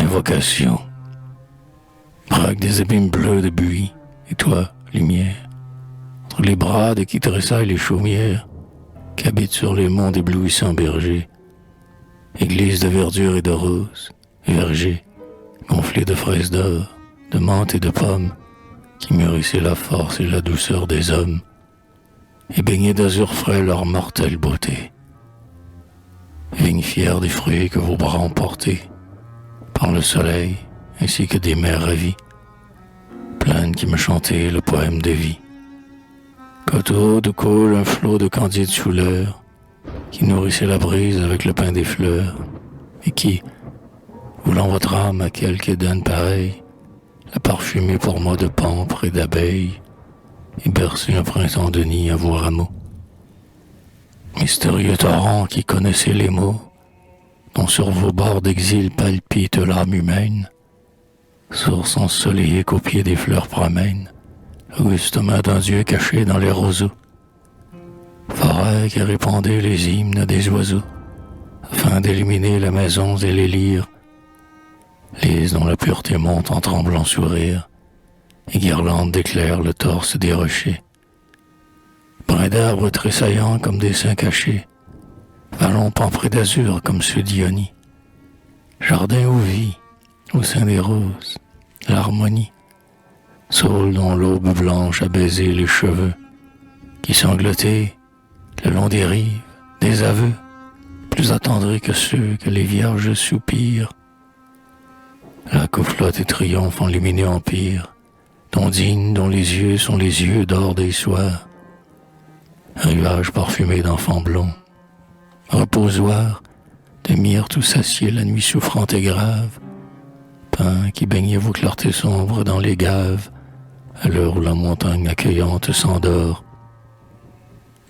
invocation. Braque des abîmes bleus de buis, et toi, lumière, entre les bras de qui tressaillent les chaumières, qui habitent sur les monts d'éblouissants bergers, église de verdure et de roses, verger, gonflé de fraises d'or, de menthe et de pommes, qui mûrissaient la force et la douceur des hommes, et baignaient d'azur frais leur mortelle beauté. Vigne fière des fruits que vos bras ont portés, par le soleil, ainsi que des mers ravies, plaines qui me chantaient le poème de vie. Qu'autour de coule un flot de candides souleurs, qui nourrissait la brise avec le pain des fleurs, et qui, voulant votre âme à quelque Éden pareil, la parfumait pour moi de pampres et d'abeilles, et berçait un printemps de nid à vos rameaux. Mystérieux torrent qui connaissait les mots, dont sur vos bords d'exil palpite l'âme humaine, source ensoleillée qu'au pied des fleurs promène, l'auguste main d'un Dieu caché dans les roseaux, forêt qui répandait les hymnes des oiseaux, afin d'illuminer les maisons et les lyres, lys dont la pureté monte en tremblant sourire, et guirlande d'éclairs le torse des rochers, brins d'arbres tressaillants comme des seins cachés, vallons pamprés d'azur comme ceux d'Ionie, jardin où vit, au sein des roses, l'harmonie, saule dont l'aube blanche a baisé les cheveux, qui sanglotaient le long des rives, des aveux, plus attendris que ceux que les vierges soupirent. La flotte et triomphe en lumineux empire, dont les yeux sont les yeux d'or des soirs. Rivage parfumé d'enfants blonds, reposoir de myrrhe tout satié la nuit souffrante et grave, pain qui baignait vos clartés sombres dans les gaves, à l'heure où la montagne accueillante s'endort.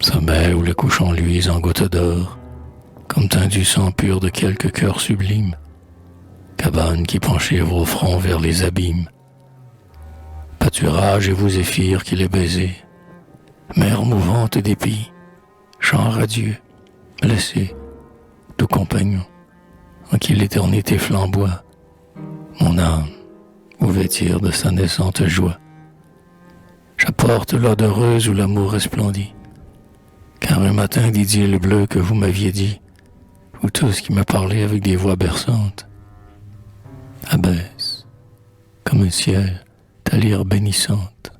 Sommeil où le couchant luise en gouttes d'or, comme teint du sang pur de quelque cœur sublime. Cabane qui penchez vos fronts vers les abîmes. Pâturage et vous zéphyrs qui les baisez. Mer mouvante d'épis, chant radieux, laissez, tout compagnon, en qui l'éternité flamboie, mon âme, vous vêtir de sa naissante joie. J'apporte l'odoreuse où l'amour resplendit, car un matin d'idylle bleue que vous m'aviez dit, vous tous qui me parlez avec des voix berçantes, abaisse, comme un ciel, ta lyre bénissante,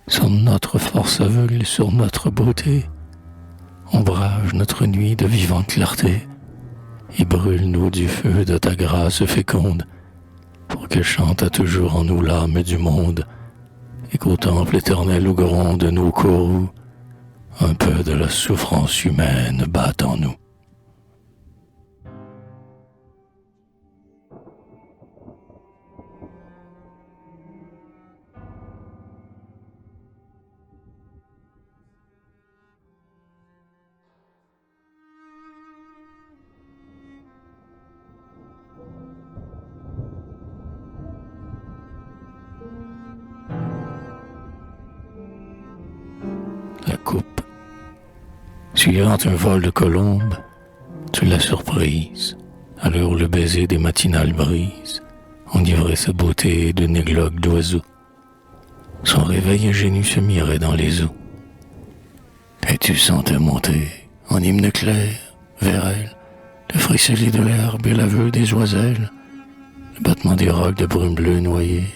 sur notre force aveugle et sur notre beauté, ombrage notre nuit de vivante clarté, et brûle-nous du feu de ta grâce féconde, pour que chante à toujours en nous l'âme du monde, et qu'au temple éternel où gronde nos courroux, un peu de la souffrance humaine batte en nous. La coupe, suivant un vol de colombes, tu l'as surprise, à l'heure où le baiser des matinales brises enivrait sa beauté d'une églogue d'oiseaux. Son réveil ingénu se mirait dans les eaux. Et tu sentais monter, en hymne clair, vers elle, le frissellis de l'herbe et l'aveu des oiselles, le battement des rocs de brume bleue noyée,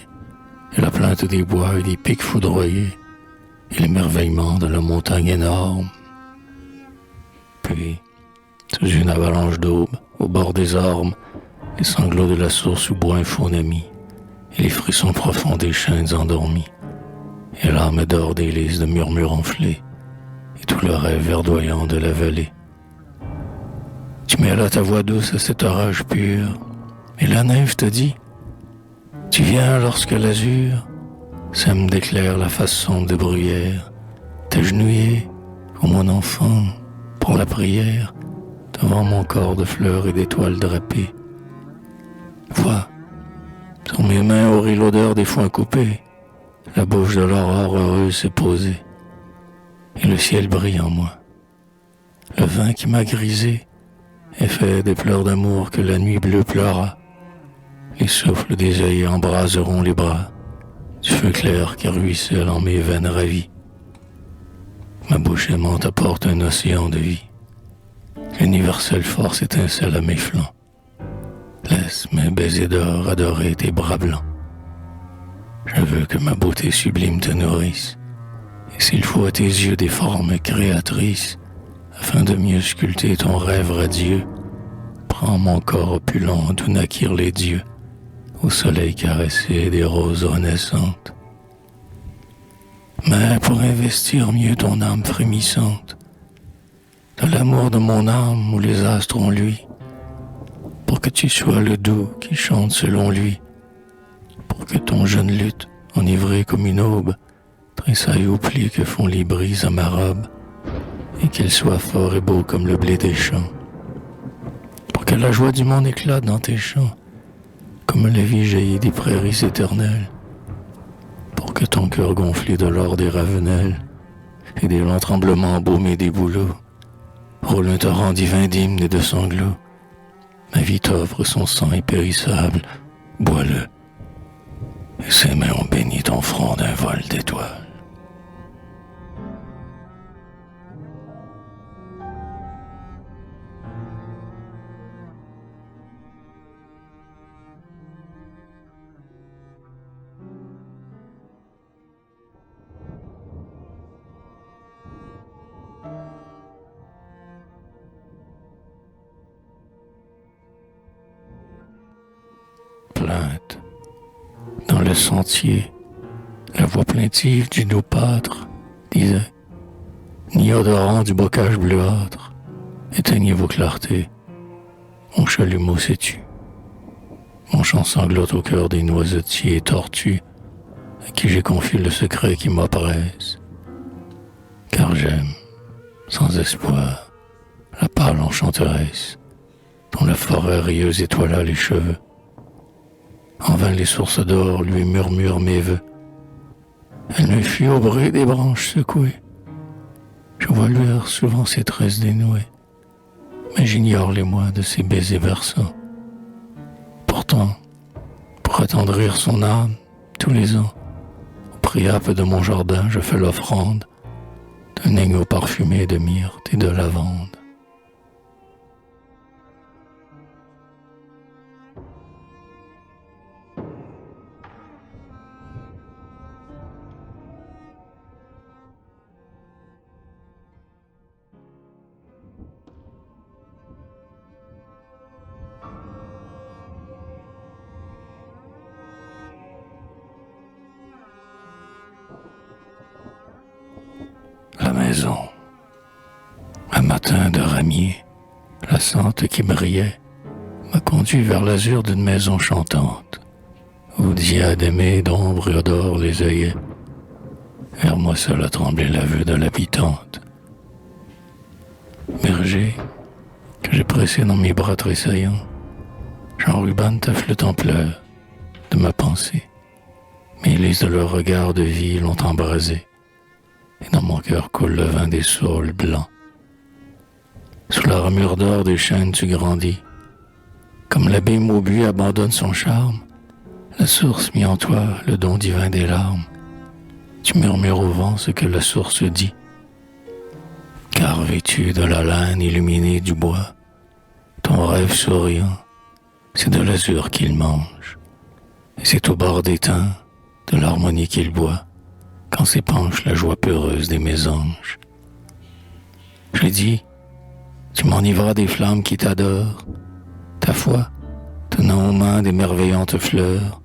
et la plainte des bois et des pics foudroyés, et l'émerveillement de la montagne énorme. Puis, sous une avalanche d'aube, au bord des ormes, les sanglots de la source où boit un faux ami, et les frissons profonds des chaînes endormies, et l'âme d'or des lys de murmures enflés, et tout le rêve verdoyant de la vallée. Tu mets là ta voix douce à cet orage pur, et la nymphe te dit, tu viens lorsque l'azur sème d'éclairs la face sombre de bruyère, t'agenouiller, ô mon enfant, pour la prière, devant mon corps de fleurs et d'étoiles drapées. Vois, sur mes mains aurit l'odeur des foins coupés, la bouche de l'aurore heureuse s'est posée, et le ciel brille en moi. Le vin qui m'a grisé est fait des pleurs d'amour que la nuit bleue pleura, Les souffles des œillets embraseront les bras du feu clair qui ruisselle en mes veines ravies. Ma bouche aimante apporte un océan de vie. L'universelle force étincelle à mes flancs. Laisse mes baisers d'or adorer tes bras blancs. Je veux que ma beauté sublime te nourrisse, et s'il faut à tes yeux des formes créatrices, afin de mieux sculpter ton rêve radieux, prends mon corps opulent d'où naquirent les dieux, au soleil caressé des roses renaissantes. Mais pour investir mieux ton âme frémissante, de l'amour de mon âme où les astres ont lui, pour que tu sois le doux qui chante selon lui, pour que ton jeune luth, enivré comme une aube, tressaille aux plis que font les brises à ma robe, et qu'il soit fort et beau comme le blé des champs, pour que la joie du monde éclate dans tes champs, comme la vie jaillit des prairies éternelles, pour que ton cœur gonflé de l'or des ravenelles et des lents tremblements embaumés des bouleaux roule un torrent divin d'hymnes et de sanglots. Ma vie t'offre son sang impérissable, bois-le, et ses mains ont béni ton front d'un vol d'étoiles. Plainte. Dans le sentier, la voix plaintive du doux pâtre disait: ni odorant du bocage bleuâtre, éteignez vos clartés, mon chalumeau s'est tu. Mon chant sanglote au cœur des noisetiers tortus, à qui j'ai confié le secret qui m'oppresse. Car j'aime, sans espoir, la pâle enchanteresse, dont la forêt rieuse étoila les cheveux. En vain les sources d'or lui murmurent mes vœux. Elle me fuit au bruit des branches secouées. Je vois luire souvent ses tresses dénouées, mais j'ignore les mois de ses baisers versants. Pourtant, pour attendrir son âme, tous les ans, au priape de mon jardin, je fais l'offrande d'un agneau parfumé de myrte et de lavande. La maison. Un matin de ramier, la sente qui brillait m'a conduit vers l'azur d'une maison chantante, où diadémés d'ombre et d'or les œillets. Vers moi seul a tremblé l'aveu de l'habitante. Berger, que j'ai pressé dans mes bras tressaillants, j'enrubane ta flûte en pleurs de ma pensée. Mes lys de leur regard de vie l'ont embrasé, et dans mon cœur coule le vin des saules blancs. Sous la ramure d'or des chênes tu grandis, comme l'abîme au buis abandonne son charme, la source mit en toi le don divin des larmes. Tu murmures au vent ce que la source dit, car vêtu de la laine illuminée du bois, ton rêve souriant, c'est de l'azur qu'il mange, et c'est au bord des temps de l'harmonie qu'il boit, quand s'épanche la joie peureuse des mésanges. Je dis, tu m'enivras des flammes qui t'adorent, ta foi, tenant aux mains des merveillantes fleurs,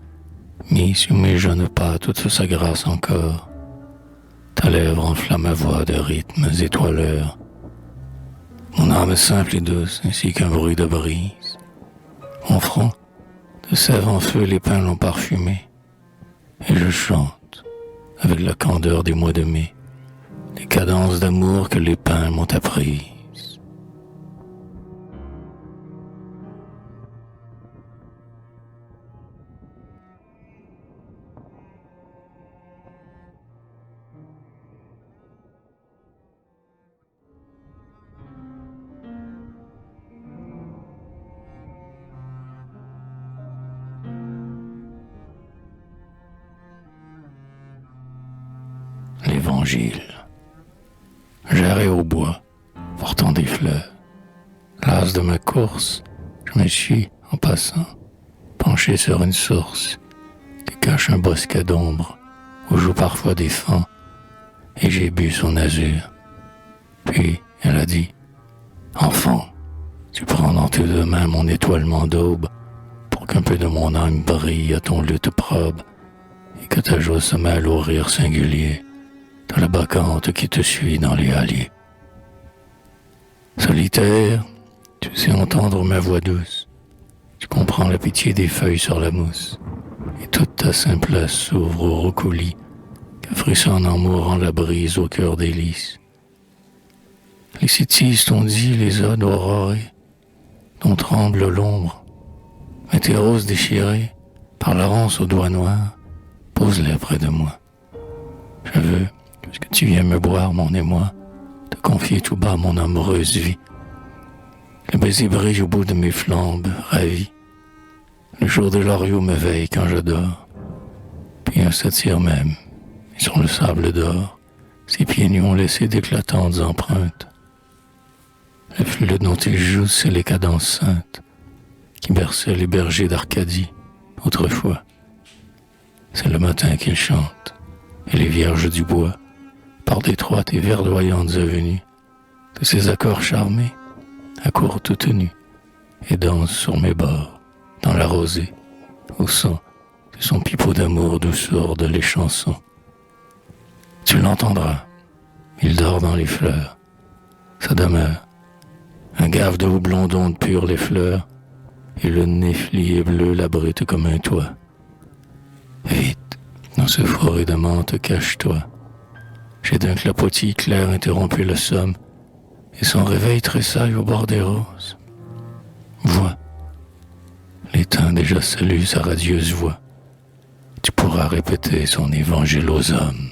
mis sur mes jeunes pas toute sa grâce encore. Ta lèvre enflamme ma voix de rythmes étoileurs. Mon âme simple et douce, ainsi qu'un bruit de brise. Mon front, de sève en feu, les pins l'ont parfumé. Et je chante, avec la candeur des mois de mai, les cadences d'amour que les pins m'ont apprises. l'évangile. J'arrai au bois, portant des fleurs. Las de ma course, je me suis, en passant, penché sur une source qui cache un bosquet d'ombre où jouent parfois des fans, et j'ai bu son azur. Puis elle a dit: Enfant, tu prends dans tes deux mains mon étoilement d'aube pour qu'un peu de mon âme brille à ton luth probe et que ta joie se mêle au rire singulier de la bacchante qui te suit dans les halliers. Solitaire, tu sais entendre ma voix douce, tu comprends la pitié des feuilles sur la mousse, et toute ta simplesse s'ouvre au roucoulis que frissonne en mourant la brise au cœur des lys. Les cytises t'ont dit les odes aurorées, dont tremble l'ombre, mais tes roses déchirées par la ronce aux doigts noirs, pose-les près de moi. Je veux, puisque tu viens me boire mon émoi, te confier tout bas mon amoureuse vie. Le baiser brille au bout de mes flambes, ravi. Le jour de l'Oriot me veille quand je dors. Puis un satyre même, et sur le sable d'or, ses pieds nus ont laissé d'éclatantes empreintes. Le flûte dont il joue, c'est les cadences saintes qui berçaient les bergers d'Arcadie autrefois. C'est le matin qu'il chante, et les vierges du bois, par d'étroites et verdoyantes avenues, de ses accords charmés, accourent tout tenus, et dansent sur mes bords, dans la rosée, au son de son pipeau d'amour d'où sourdent les chansons. Tu l'entendras, il dort dans les fleurs, sa demeure, un gave de houblon d'ondes pures les fleurs, et le néfli et bleu l'abrite comme un toit. Vite, dans ce forêt de menthe, cache-toi. J'ai d'un clapotis clair interrompu le somme, et son réveil tressaille au bord des roses. Vois, l'étain déjà salue sa radieuse voix. Tu pourras répéter son évangile aux hommes.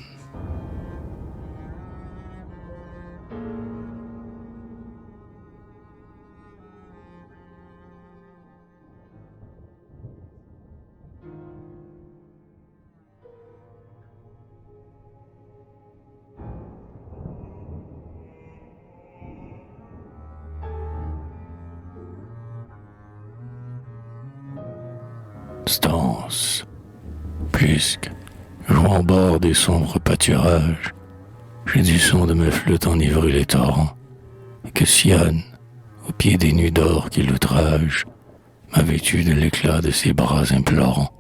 Stance, puisque, jouant au bord des sombres pâturages, j'ai du son de ma flûte enivrer les torrents, et que Siane, au pied des nues d'or qui l'outragent, m'a vêtu de l'éclat de ses bras implorants.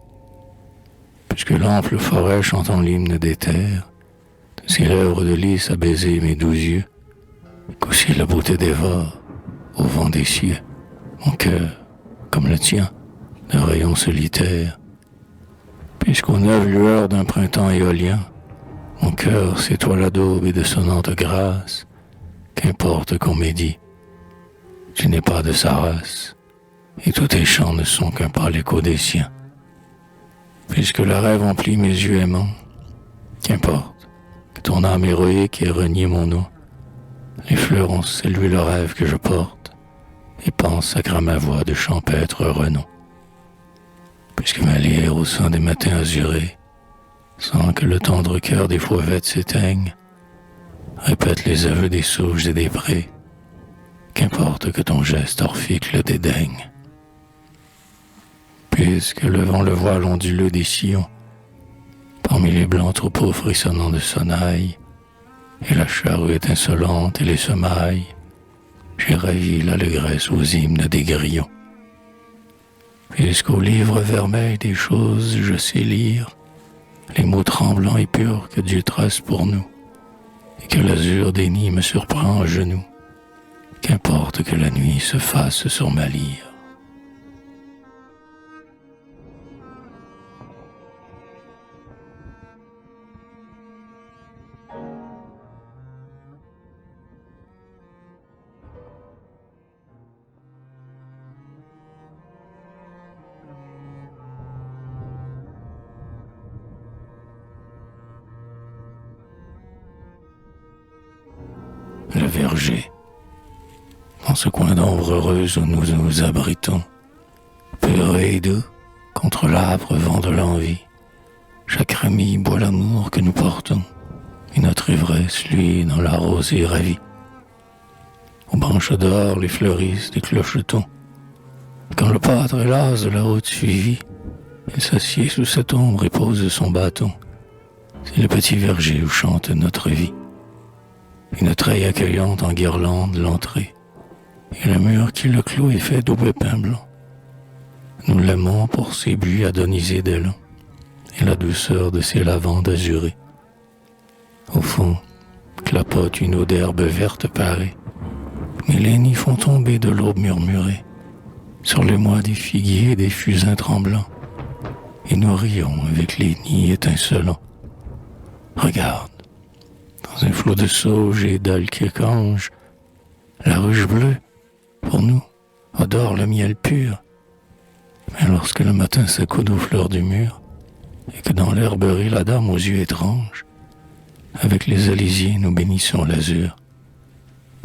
Puisque l'ample forêt chantant l'hymne des terres, de ses lèvres de lys a baisé mes doux yeux, et qu'aussi la beauté dévore, au vent des cieux, mon cœur, comme le tien, de rayons solitaires, puisqu'aux neuves lueurs d'un printemps éolien, mon cœur s'étoila d'aube et de sonnante grâce, qu'importe qu'on m'ait dit, tu n'es pas de sa race, et tous tes chants ne sont qu'un pâle écho des siens. Puisque le rêve emplit mes yeux aimants, qu'importe que ton âme héroïque ait renié mon nom, les fleurs ont salué le rêve que je porte, et pensent à ma voix de champêtre renom. Puisque ma lyre au sein des matins azurés, sans que le tendre cœur des fauvettes s'éteigne, répète les aveux des sauges et des prés, qu'importe que ton geste orphique le dédaigne. Puisque levant le voile onduleux des sillons, parmi les blancs troupeaux frissonnants de sonnailles, et la charrue insolente et les semailles, j'ai ravi l'allégresse aux hymnes des grillons. Puisqu'au livre vermeil des choses je sais lire les mots tremblants et purs que Dieu trace pour nous, et que l'azur des nids me surprend à genoux, qu'importe que la nuit se fasse sur ma lyre. Le verger, dans ce coin d'ombre heureuse où nous nous abritons, pur et doux contre l'âpre vent de l'envie, chaque remis boit l'amour que nous portons, et notre ivresse, lui, dans la rosée ravie. Aux branches dehors, les fleurissent des clochetons. Quand le pâtre est las de la haute suivie, il s'assied sous cette ombre et pose son bâton. C'est le petit verger où chante notre vie. Une treille accueillante en guirlande l'entrée, et le mur qui le clôt est fait d'aubépins blancs. Nous l'aimons pour ses buis adonisés d'élan, et la douceur de ses lavandes azurées. Au fond, clapote une eau d'herbe verte parée, mais les nids font tomber de l'aube murmurée sur les mois des figuiers et des fusains tremblants, et nous rions avec les nids étincelants. Regarde, dans un flot de sauge et d'alquécange, la ruche bleue, pour nous, adore le miel pur. Mais lorsque le matin s'accoude aux fleurs du mur, et que dans l'herberie la dame aux yeux étranges, avec les alisiers nous bénissons l'azur.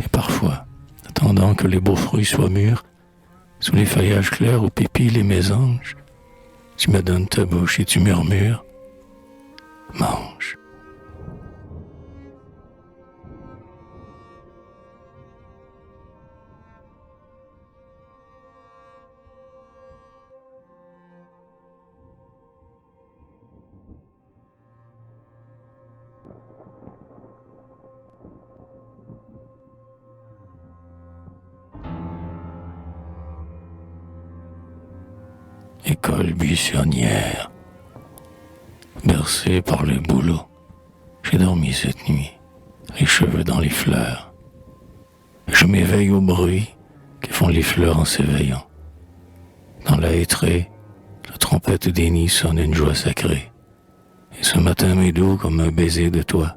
Et parfois, attendant que les beaux fruits soient mûrs, sous les feuillages clairs où pépillent les mésanges, tu me donnes ta bouche et tu murmures, mange. École buissonnière, bercée par les bouleaux, j'ai dormi cette nuit, les cheveux dans les fleurs. Je m'éveille au bruit que font les fleurs en s'éveillant. Dans la hêtraie, la trompette des nids sonne une joie sacrée. Et ce matin m'est doux comme un baiser de toi.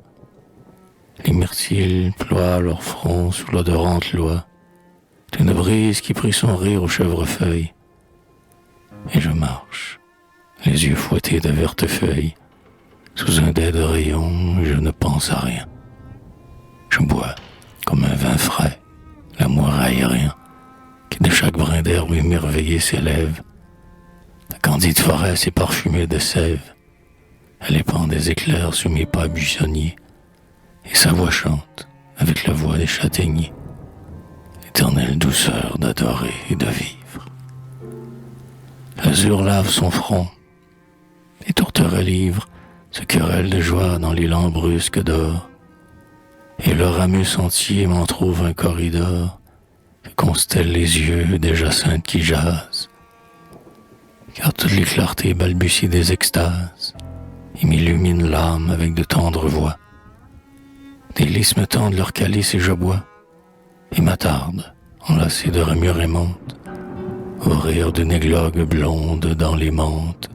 Les myrtilles ploient leur front sous l'odorante loi d'une brise qui prit son rire aux chèvrefeuilles. Et je marche, les yeux fouettés de vertes feuilles, sous un dais de rayons, je ne pense à rien. Je bois, comme un vin frais, l'amour aérien, qui de chaque brin d'herbe émerveillé s'élève. La candide forêt s'est parfumée de sève, elle épand des éclairs sous mes pas buissonniers, et sa voix chante, avec la voix des châtaigniers, l'éternelle douceur d'adorer et de vivre. L'azur lave son front, les tourterelles ivres se querellent de joie dans l'élan brusque d'or, et le ramus entier m'en trouve un corridor que constellent les yeux des jacinthes qui jasent, car toutes les clartés balbutient des extases et m'illuminent l'âme avec de tendres voix. Des lys me tendent leur calice et je bois, et m'attarde, enlacé de remuer et monte, au rire d'une églogue blonde dans les menthes,